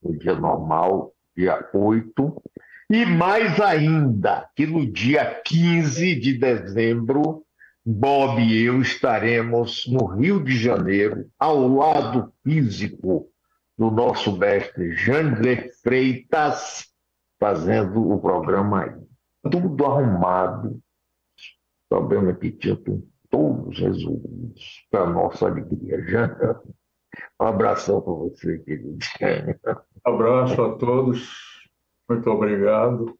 no dia normal, dia 8. E mais ainda, que no dia 15 de dezembro, Bob e eu estaremos no Rio de Janeiro, ao lado físico do nosso mestre Jânio Freitas, fazendo o programa aí. Tudo arrumado. O problema que tinha todos resolvidos para a nossa alegria. Jânio, um abração para você, querido. Abraço a todos. Muito obrigado.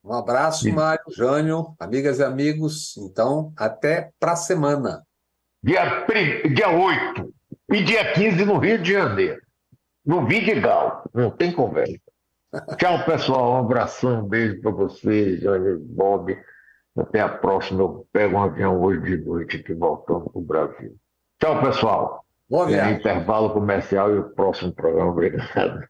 Um abraço, Mário, Jânio, amigas e amigos. Então, até para a semana. Dia 8 e dia 15 no Rio de Janeiro. No Vidigal. Não tem conversa. Tchau, pessoal. Um abração, um beijo para vocês, Jânio, Bob. Até a próxima. Eu pego um avião hoje de noite aqui voltando para o Brasil. Tchau, pessoal. Boa viagem. Intervalo comercial e o próximo programa. Obrigado.